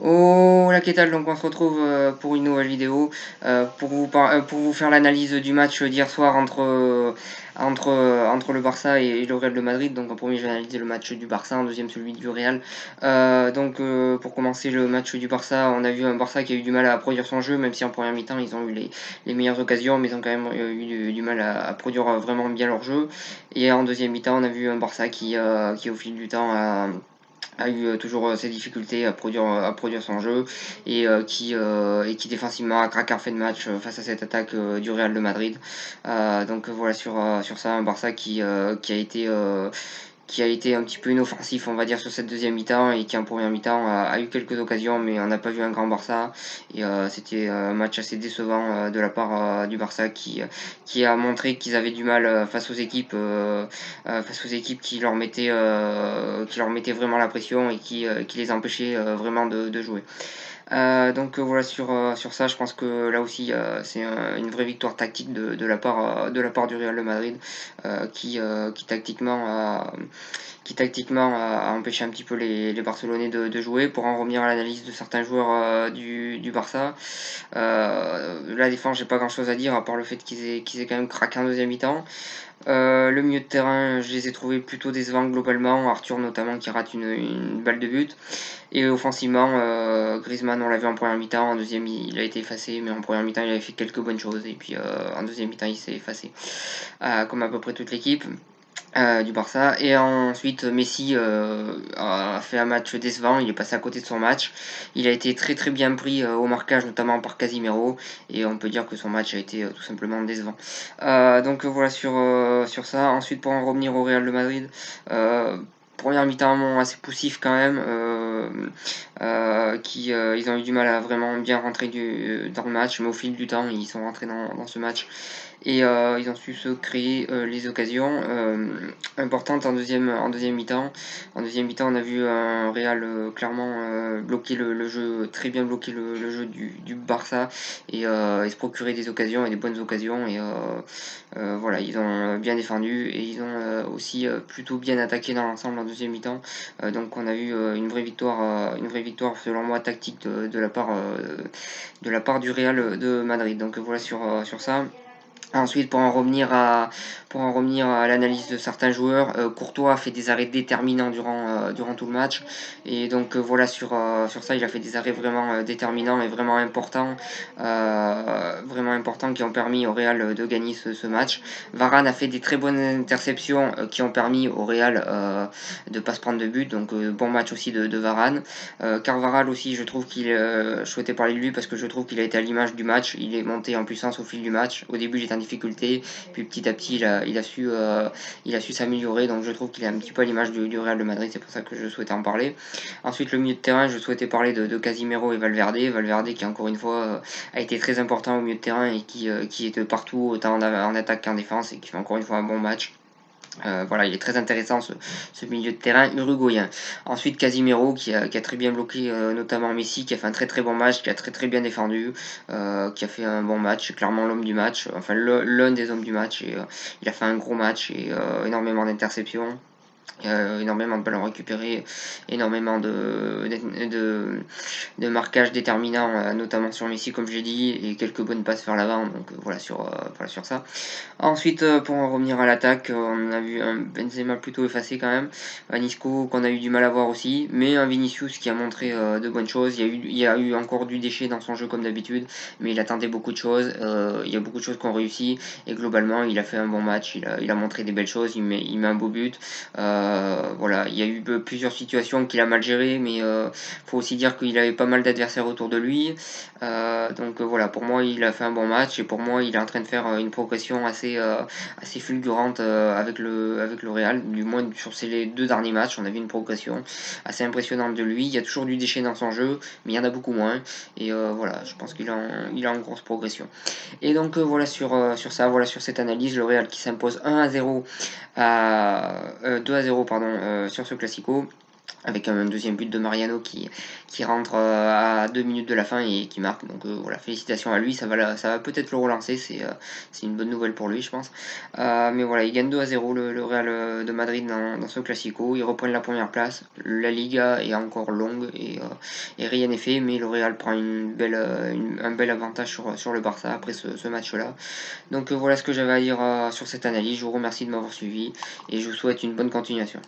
Oh la qu'est-ce donc on se retrouve pour une nouvelle vidéo pour vous faire l'analyse du match d'hier soir entre le Barça et le Real de Madrid. Donc en premier j'ai analysé le match du Barça, en deuxième celui du Real. Pour commencer le match du Barça, on a vu un Barça qui a eu du mal à produire son jeu, même si en première mi-temps ils ont eu les meilleures occasions, mais ils ont quand même eu du mal à produire vraiment bien leur jeu. Et en deuxième mi-temps on a vu un Barça qui au fil du temps a eu toujours ses difficultés à produire son jeu et qui défensivement a craqué en fin de match face à cette attaque du Real de Madrid. Voilà sur ça un Barça qui a été un petit peu inoffensif, on va dire, sur cette deuxième mi-temps et qui en première mi-temps a eu quelques occasions, mais on n'a pas vu un grand Barça. Et c'était un match assez décevant de la part du Barça qui a montré qu'ils avaient du mal face aux équipes qui leur mettaient vraiment la pression et qui les empêchaient vraiment de jouer. Voilà sur ça, je pense que là aussi c'est une vraie victoire tactique de la part du Real de Madrid qui tactiquement a empêché un petit peu les Barcelonais de jouer. Pour en revenir à l'analyse de certains joueurs du Barça, la défense, j'ai pas grand chose à dire à part le fait qu'ils aient quand même craqué en deuxième mi-temps. Le milieu de terrain, je les ai trouvés plutôt décevants globalement. Arthur notamment qui rate une balle de but. Et offensivement, Griezmann, on l'a vu en première mi-temps, en deuxième il a été effacé, mais en première mi-temps il avait fait quelques bonnes choses. Et puis en deuxième mi-temps il s'est effacé, comme à peu près toute l'équipe du Barça. Et ensuite, Messi a fait un match décevant, il est passé à côté de son match. Il a été très très bien pris au marquage, notamment par Casimiro, et on peut dire que son match a été tout simplement décevant. Voilà sur ça. Ensuite, pour en revenir au Real de Madrid, première mi-temps assez poussif quand même, ils ont eu du mal à vraiment bien rentrer dans le match, mais au fil du temps, ils sont rentrés dans ce match et ils ont su se créer les occasions importantes en deuxième mi-temps. En deuxième mi-temps, on a vu un Real clairement bloquer le jeu, très bien bloquer le jeu du Barça et se procurer des occasions et des bonnes occasions. Voilà, ils ont bien défendu et ils ont aussi plutôt bien attaqué dans l'ensemble en deuxième mi-temps. Donc on a eu une vraie victoire selon moi tactique de la part du Real de Madrid. Donc voilà sur ça. Ensuite, pour en revenir à l'analyse de certains joueurs, Courtois a fait des arrêts déterminants durant tout le match. Et donc voilà, sur ça, il a fait des arrêts vraiment déterminants et vraiment importants qui ont permis au Real de gagner ce match. Varane a fait des très bonnes interceptions qui ont permis au Real de ne pas se prendre de but. Donc bon match aussi de Varane. Carvaral aussi, je souhaitais parler de lui parce que je trouve qu'il a été à l'image du match. Il est monté en puissance au fil du match. Au début, il était en difficulté, puis petit à petit, il a su s'améliorer. Donc je trouve qu'il est un petit peu à l'image du Real de Madrid. C'est pour ça que je souhaitais en parler. Ensuite, le milieu de terrain, je souhaitais parler de Casimiro et Valverde. Valverde qui encore une fois a été très important au milieu de terrain et qui est partout, autant en attaque qu'en défense, et qui fait encore une fois un bon match. Voilà, il est très intéressant ce milieu de terrain uruguayen. Ensuite, Casimiro qui a très bien bloqué notamment Messi, qui a fait un très très bon match, qui a très très bien défendu, qui a fait un bon match, clairement l'homme du match, enfin l'un des hommes du match. Et il a fait un gros match et énormément d'interceptions. Énormément de ballons récupérés, énormément de marquages déterminants, notamment sur Messi, comme j'ai dit, et quelques bonnes passes vers l'avant. Donc voilà sur ça. Ensuite, pour en revenir à l'attaque, on a vu un Benzema plutôt effacé quand même, un Isco qu'on a eu du mal à voir aussi, mais un Vinicius qui a montré de bonnes choses. Il y a eu encore du déchet dans son jeu comme d'habitude, mais il a tenté beaucoup de choses. Il y a beaucoup de choses qu'on réussi et globalement, il a fait un bon match. Il a montré des belles choses. Il met un beau but. Voilà, il y a eu plusieurs situations qu'il a mal gérées, mais faut aussi dire qu'il avait pas mal d'adversaires autour de lui. Voilà, pour moi, il a fait un bon match et pour moi, il est en train de faire une progression assez fulgurante avec le Real. Du moins, sur ces deux derniers matchs, on a vu une progression assez impressionnante de lui. Il y a toujours du déchet dans son jeu, mais il y en a beaucoup moins. Et voilà, je pense il a en grosse progression. Et donc voilà sur ça, voilà sur cette analyse, le Real qui s'impose 2 à 0 pardon, sur ce Classico. avec un deuxième but de Mariano qui rentre à 2 minutes de la fin et qui marque. Donc voilà, félicitations à lui, ça va peut-être le relancer, c'est une bonne nouvelle pour lui, je pense. Mais voilà, il gagne 2-0 le Real de Madrid dans ce Classico, ils reprennent la première place, la Liga est encore longue et rien n'est fait, mais le Real prend un bel avantage sur le Barça après ce match-là. Donc voilà ce que j'avais à dire sur cette analyse, je vous remercie de m'avoir suivi et je vous souhaite une bonne continuation.